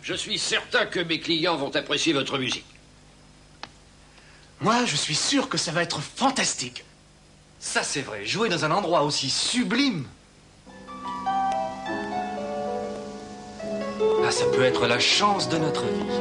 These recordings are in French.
Je suis certain que mes clients vont apprécier votre musique. Moi, je suis sûr que ça va être fantastique. Ça, c'est vrai. Jouer dans un endroit aussi sublime. Ah, ça peut être la chance de notre vie.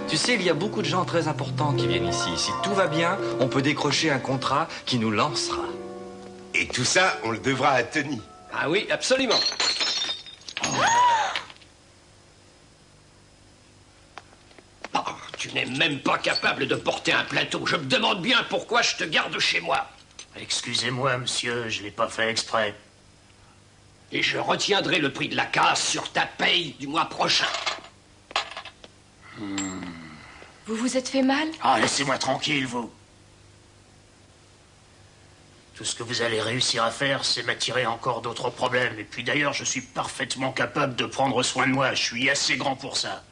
Tu sais, il y a beaucoup de gens très importants qui viennent ici. Si tout va bien, on peut décrocher un contrat qui nous lancera. Et tout ça, on le devra à Tony. Ah oui, absolument. Oh, tu n'es même pas capable de porter un plateau. Je me demande bien pourquoi je te garde chez moi. Excusez-moi, monsieur, je l'ai pas fait exprès. Et je retiendrai le prix de la casse sur ta paye du mois prochain. Vous vous êtes fait mal? Ah, laissez-moi tranquille, vous. Tout ce que vous allez réussir à faire, c'est m'attirer encore d'autres problèmes. Et puis d'ailleurs, je suis parfaitement capable de prendre soin de moi. Je suis assez grand pour ça.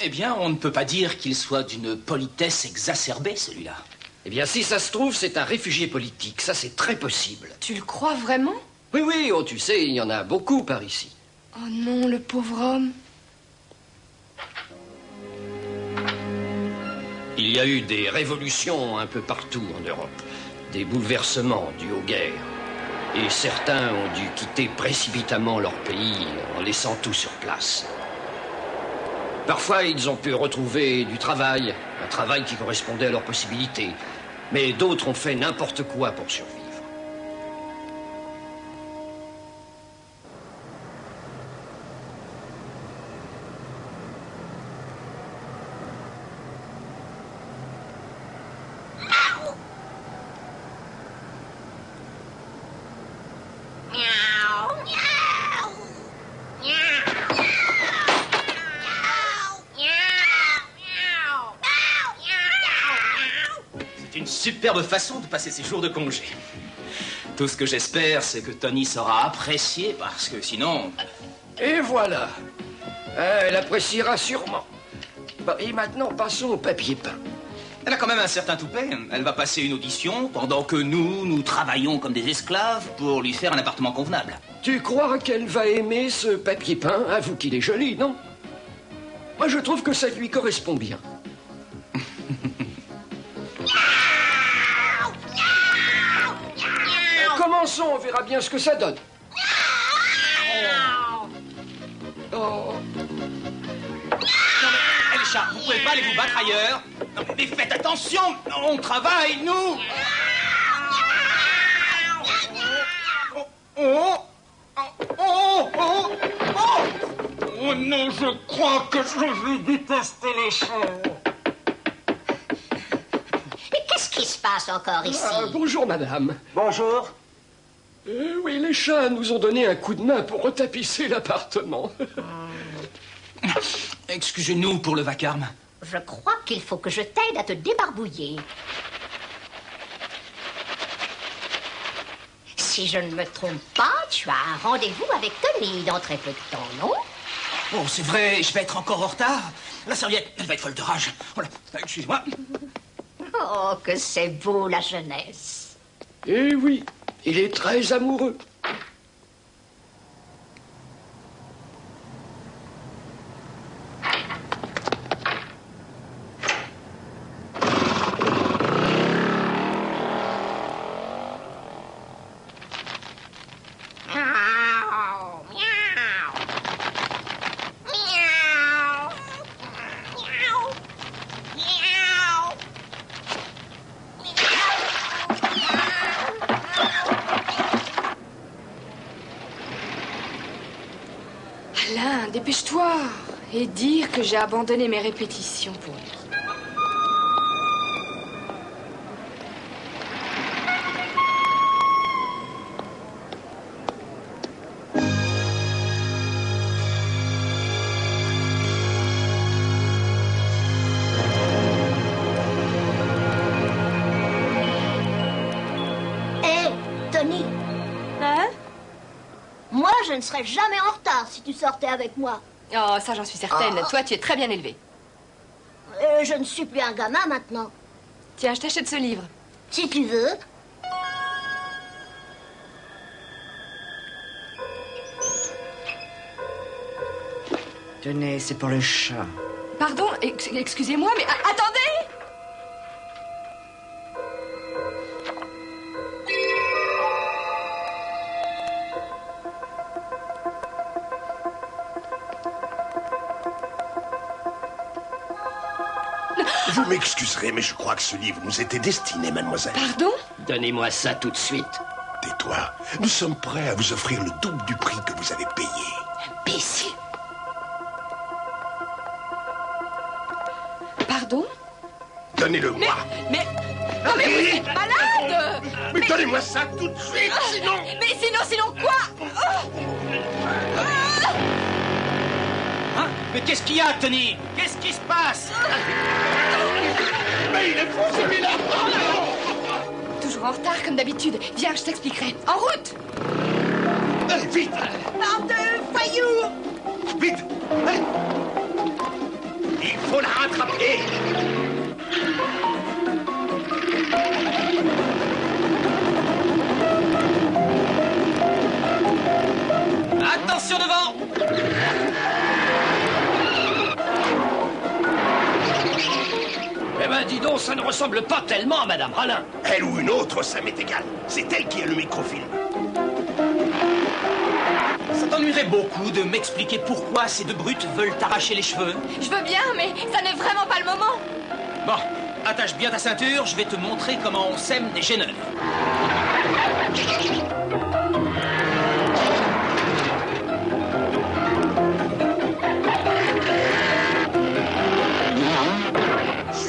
Eh bien, on ne peut pas dire qu'il soit d'une politesse exacerbée, celui-là. Eh bien, si ça se trouve, c'est un réfugié politique. Ça, c'est très possible. Tu le crois vraiment? Oui, oui, oh, tu sais, il y en a beaucoup par ici. Oh non, le pauvre homme. Il y a eu des révolutions un peu partout en Europe. Des bouleversements dus aux guerres. Et certains ont dû quitter précipitamment leur pays en laissant tout sur place. Parfois, ils ont pu retrouver du travail, un travail qui correspondait à leurs possibilités. Mais d'autres ont fait n'importe quoi pour survivre. C'est une superbe façon de passer ses jours de congé. Tout ce que j'espère, c'est que Tony sera apprécié, parce que sinon... Et voilà. Elle appréciera sûrement. Bon, et maintenant, passons au papier peint. Elle a quand même un certain toupet. Elle va passer une audition pendant que nous travaillons comme des esclaves pour lui faire un appartement convenable. Tu crois qu'elle va aimer ce papier peint? Avoue qu'il est joli, non? Moi, je trouve que ça lui correspond bien. Commençons, on verra bien ce que ça donne. Oh. Eh, les chats, vous pouvez pas aller vous battre ailleurs? Non, mais faites attention, on travaille, nous. Oh non, je crois que je vais détester les chats. Mais qu'est-ce qui se passe encore ici? Bonjour, madame. Bonjour. Oui, les chats nous ont donné un coup de main pour retapisser l'appartement. Excusez-nous pour le vacarme. Je crois qu'il faut que je t'aide à te débarbouiller. Si je ne me trompe pas, tu as un rendez-vous avec Tony dans très peu de temps, non? Oh, c'est vrai, je vais être encore en retard. La serviette, elle va être folle de rage. Voilà, excusez-moi. Oh, que c'est beau, la jeunesse. Eh oui, il est très amoureux. Alain, dépêche-toi. Et dire que j'ai abandonné mes répétitions pour lui. Hé, Tony, Hein? moi, je ne serais jamais en retard si tu sortais avec moi. Oh, ça j'en suis certaine. Toi, tu es très bien élevé. Je ne suis plus un gamin maintenant. Tiens, je t'achète ce livre. Si tu veux. Tenez, c'est pour le chat. Pardon, excusez-moi, mais attendez! Vous m'excuserez, mais je crois que ce livre nous était destiné, mademoiselle. Pardon? Donnez-moi ça tout de suite. Tais-toi. Nous sommes prêts à vous offrir le double du prix que vous avez payé. Imbécile! Pardon? Donnez-le-moi. Mais... Non mais vous êtes malade! Mais donnez-moi ça tout de suite, sinon... Mais sinon quoi? Hein? Mais qu'est-ce qu'il y a, Tony? Qu'est-ce qui se passe? Mais il est fou, celui-là! Toujours en retard, comme d'habitude. Viens, je t'expliquerai. En route! Allez, vite! Bande de voyous! Vite! Allez! Il faut la rattraper! Attention devant! Eh ben, dis donc, ça ne ressemble pas tellement à Madame Rallin. Elle ou une autre, ça m'est égal. C'est elle qui a le microfilm. Ça t'ennuierait beaucoup de m'expliquer pourquoi ces deux brutes veulent t'arracher les cheveux? Je veux bien, mais ça n'est vraiment pas le moment. Bon, attache bien ta ceinture, je vais te montrer comment on sème des gêneurs.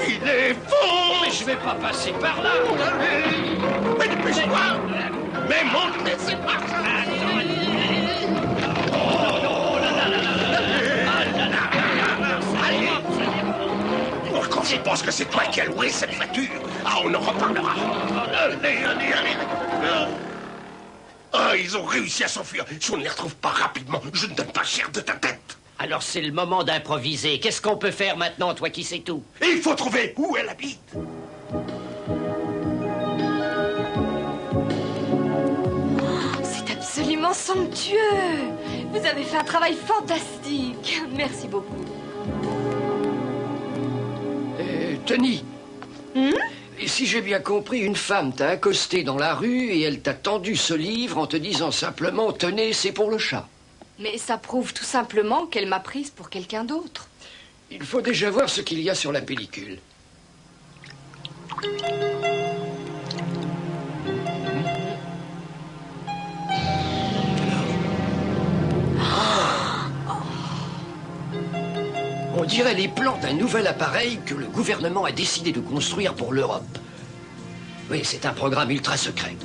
Il est fou! Mais je vais pas passer par là. Mais dépêche-toi! Mais montez, c'est pas ça! Quand je pense que c'est toi qui as loué cette voiture, on en reparlera. Allez. Ah, ils ont réussi à s'enfuir. Si on ne les retrouve pas rapidement, je ne donne pas cher de ta tête. Alors c'est le moment d'improviser. Qu'est-ce qu'on peut faire maintenant, toi qui sais tout? Et il faut trouver où elle habite. C'est absolument somptueux. Vous avez fait un travail fantastique. Merci beaucoup. Tony. Et si j'ai bien compris, une femme t'a accosté dans la rue et elle t'a tendu ce livre en te disant simplement « Tenez, c'est pour le chat ». Mais ça prouve tout simplement qu'elle m'a prise pour quelqu'un d'autre. Il faut déjà voir ce qu'il y a sur la pellicule. On dirait les plans d'un nouvel appareil que le gouvernement a décidé de construire pour l'Europe. Oui, c'est un programme ultra secret.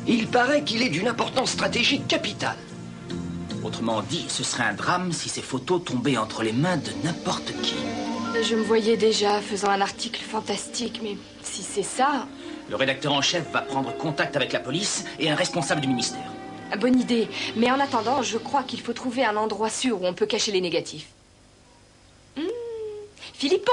Il paraît qu'il est d'une importance stratégique capitale. Autrement dit, ce serait un drame si ces photos tombaient entre les mains de n'importe qui. Je me voyais déjà faisant un article fantastique, mais si c'est ça... Le rédacteur en chef va prendre contact avec la police et un responsable du ministère. Bonne idée. Mais en attendant, je crois qu'il faut trouver un endroit sûr où on peut cacher les négatifs. Philippon!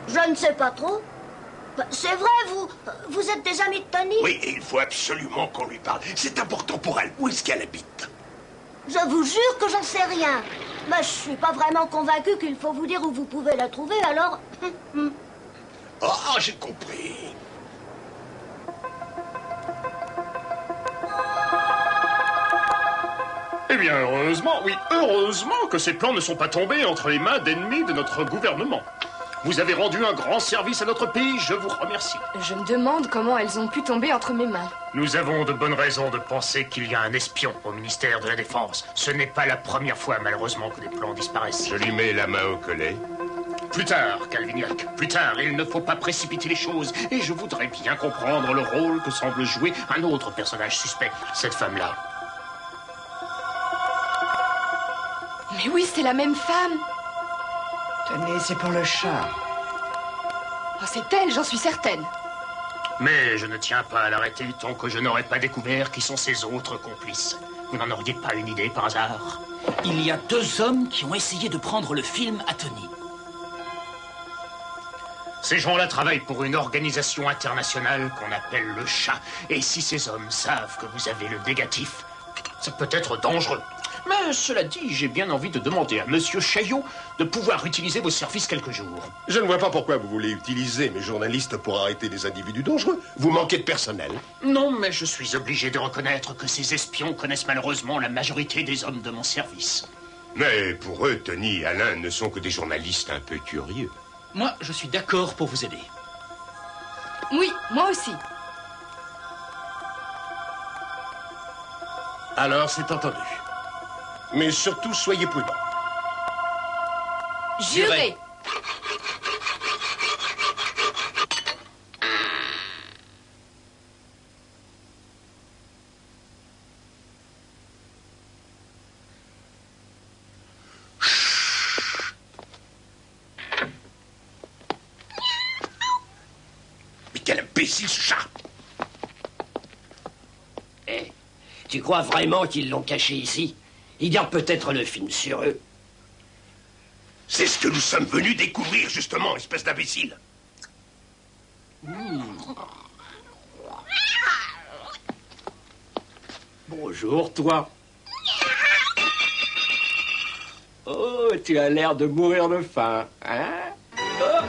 Je ne sais pas trop. C'est vrai, vous êtes des amis de Tony? Oui, et il faut absolument qu'on lui parle. C'est important pour elle. Où est-ce qu'elle habite? Je vous jure que j'en sais rien. Mais je suis pas vraiment convaincu qu'il faut vous dire où vous pouvez la trouver, alors... Ah, j'ai compris. Eh bien, heureusement que ces plans ne sont pas tombés entre les mains d'ennemis de notre gouvernement. Vous avez rendu un grand service à notre pays, je vous remercie. Je me demande comment elles ont pu tomber entre mes mains. Nous avons de bonnes raisons de penser qu'il y a un espion au ministère de la Défense. Ce n'est pas la première fois, malheureusement, que des plans disparaissent. Je lui mets la main au collet. Plus tard, Calvignac, plus tard, il ne faut pas précipiter les choses. Et je voudrais bien comprendre le rôle que semble jouer un autre personnage suspect, cette femme-là. Mais oui, c'est la même femme. Tenez, c'est pour le chat. Oh, c'est elle, j'en suis certaine. Mais je ne tiens pas à l'arrêter tant que je n'aurai pas découvert qui sont ses autres complices. Vous n'en auriez pas une idée par hasard? Il y a 2 hommes qui ont essayé de prendre le film à Tony. Ces gens-là travaillent pour une organisation internationale qu'on appelle le chat. Et si ces hommes savent que vous avez le négatif, ça peut être dangereux. Mais cela dit, j'ai bien envie de demander à Monsieur Chaillot de pouvoir utiliser vos services quelques jours. Je ne vois pas pourquoi vous voulez utiliser mes journalistes pour arrêter des individus dangereux. Vous manquez de personnel. Non, mais je suis obligé de reconnaître que ces espions connaissent malheureusement la majorité des hommes de mon service. Mais pour eux, Tony et Alain ne sont que des journalistes un peu curieux. Moi, je suis d'accord pour vous aider. Oui, moi aussi. Alors, c'est entendu. Mais surtout, soyez prudents. Juré. Mais quel imbécile, ce chat! Eh, tu crois vraiment qu'ils l'ont caché ici? Ils gardent peut-être le film sur eux. C'est ce que nous sommes venus découvrir, justement, espèce d'imbécile. Bonjour, toi. Oh, tu as l'air de mourir de faim, hein? Oh.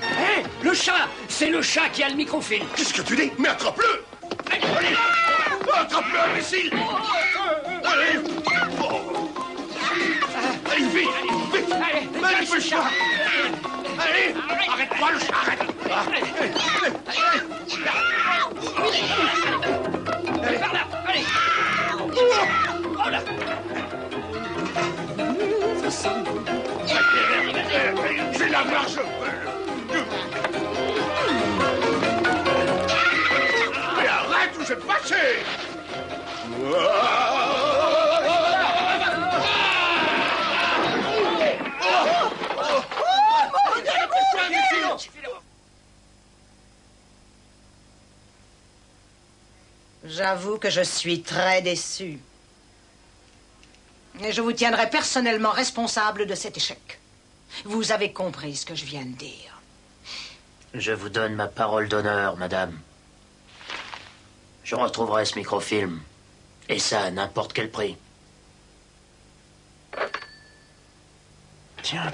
Hé, le chat! C'est le chat qui a le microfilm. Qu'est-ce que tu dis? Mais attrape-le! Allez! Attrape-le, imbécile! Allez! Oh. Allez, vite! Vite! Allez, fais le chat! Allez! Arrête-toi, le chat! Arrête! Allez, par là! Allez! Oh là! J'ai la marche! Mais arrête ou je vais te fâcher! J'avoue que je suis très déçu. Et je vous tiendrai personnellement responsable de cet échec. Vous avez compris ce que je viens de dire. Je vous donne ma parole d'honneur, madame. Je retrouverai ce microfilm. Et ça à n'importe quel prix. Tiens,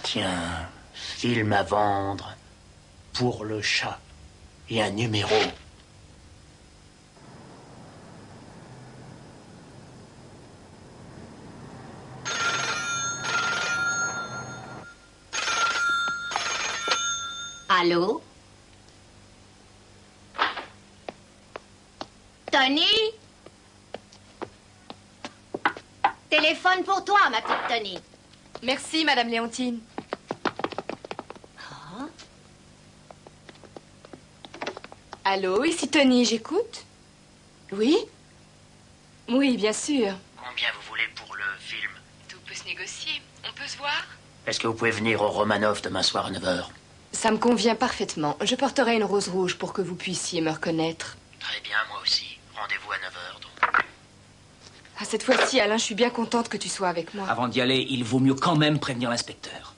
film à vendre pour le chat. Et un numéro. Allô? Tony? Téléphone pour toi, ma petite Tony. Merci, Madame Léontine. Ah. Allô, ici Tony, j'écoute? Oui? Oui, bien sûr. Combien vous voulez pour le film? Tout peut se négocier. On peut se voir? Est-ce que vous pouvez venir au Romanov demain soir à 9h? Ça me convient parfaitement. Je porterai une rose rouge pour que vous puissiez me reconnaître. Très bien, moi aussi. Rendez-vous à 9h, donc. Ah, cette fois-ci, Alain, je suis bien contente que tu sois avec moi. Avant d'y aller, il vaut mieux quand même prévenir l'inspecteur.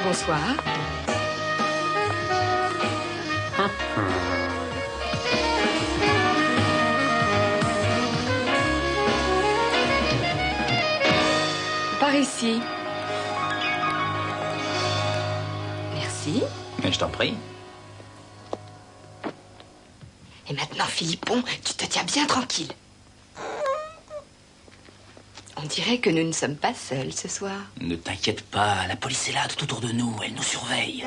Bonsoir. Par ici. Merci. Mais je t'en prie. Et maintenant, Philippon, tu te tiens bien tranquille. On dirait que nous ne sommes pas seuls ce soir. Ne t'inquiète pas, la police est là tout autour de nous, elle nous surveille.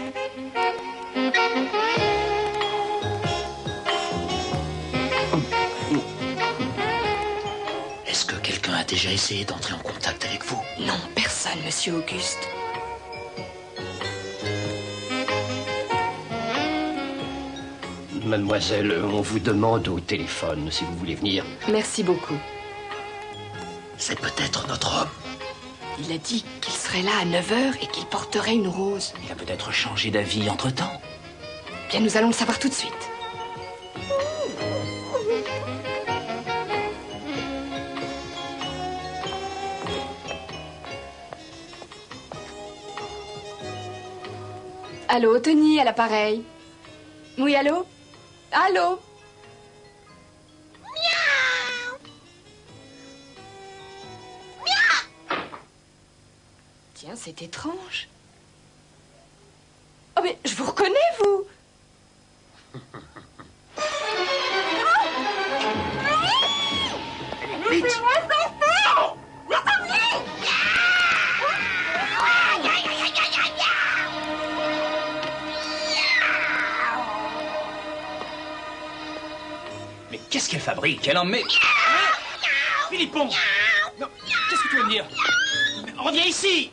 Est-ce que quelqu'un a déjà essayé d'entrer en contact avec vous? Non, personne, monsieur Auguste. Mademoiselle, on vous demande au téléphone si vous voulez venir. Merci beaucoup. C'est peut-être notre homme. Il a dit qu'il serait là à 9h et qu'il porterait une rose. Il a peut-être changé d'avis entre-temps. Bien, nous allons le savoir tout de suite. Allô, Tony, à l'appareil. Oui, allô? Allô? Tiens, c'est étrange. Oh, mais je vous reconnais, vous. Vite! Mais qu'est-ce qu'elle fabrique? Elle en met... Philippon! Non, qu'est-ce que tu veux me dire? Reviens ici!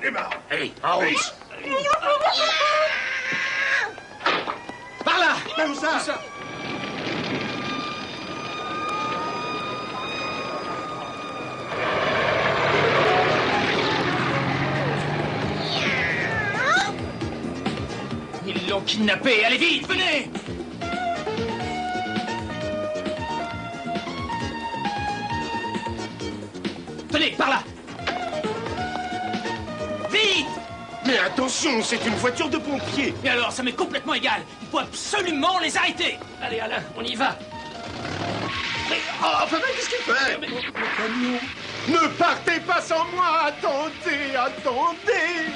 Démarre! Allez, en route! Par là! Où ça? Ils l'ont kidnappé! Allez vite, venez! Tenez, par là! Vite! Mais attention, c'est une voiture de pompiers! Mais alors, ça m'est complètement égal! Il faut absolument les arrêter! Allez, Alain, on y va. Enfin, qu'est-ce qu'il fait? Ne partez pas sans moi! Attendez, attendez!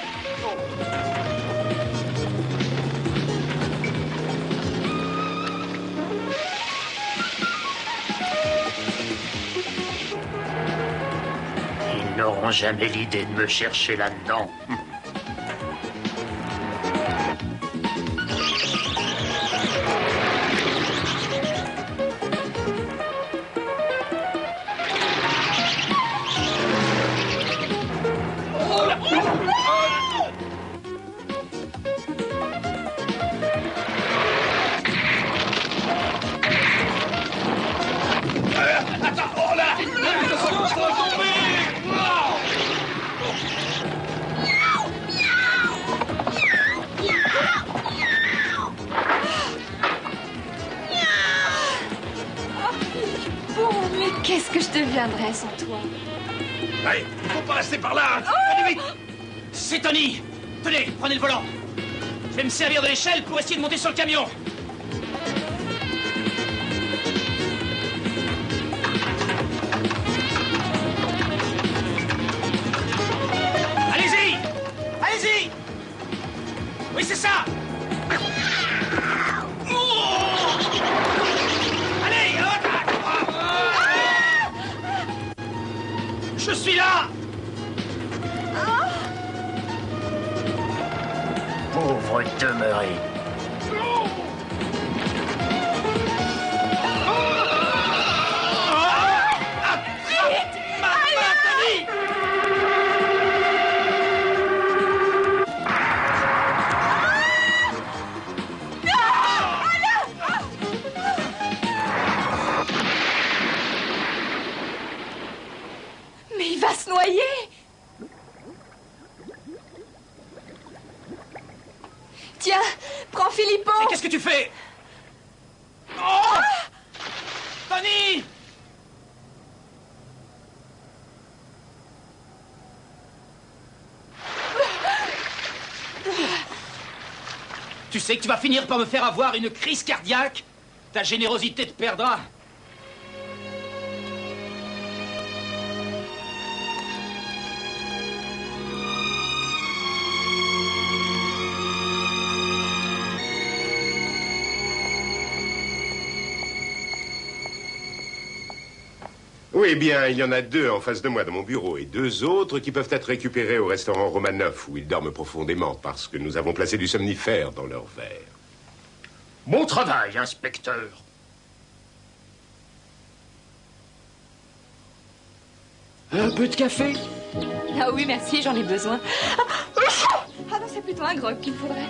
Ils n'auront jamais l'idée de me chercher là-dedans. Qu'est-ce que je deviendrais sans toi? Allez, il faut pas rester par là! Allez vite! C'est Tony! Tenez, prenez le volant! Je vais me servir de l'échelle pour essayer de monter sur le camion! Allez-y! Allez-y! Oui, c'est ça! Allez! Je suis là! Pauvre demeuré. Mais il va se noyer! Tiens, prends Philippon! Mais qu'est-ce que tu fais? Oh! Tony! Tu sais que tu vas finir par me faire avoir une crise cardiaque? Ta générosité te perdra. Oui, bien, il y en a 2 en face de moi dans mon bureau et 2 autres qui peuvent être récupérés au restaurant Romanov où ils dorment profondément parce que nous avons placé du somnifère dans leur verre. Bon travail, inspecteur. Un peu de café? Ah oui, merci, j'en ai besoin. Ah non, c'est plutôt un grog qu'il me faudrait.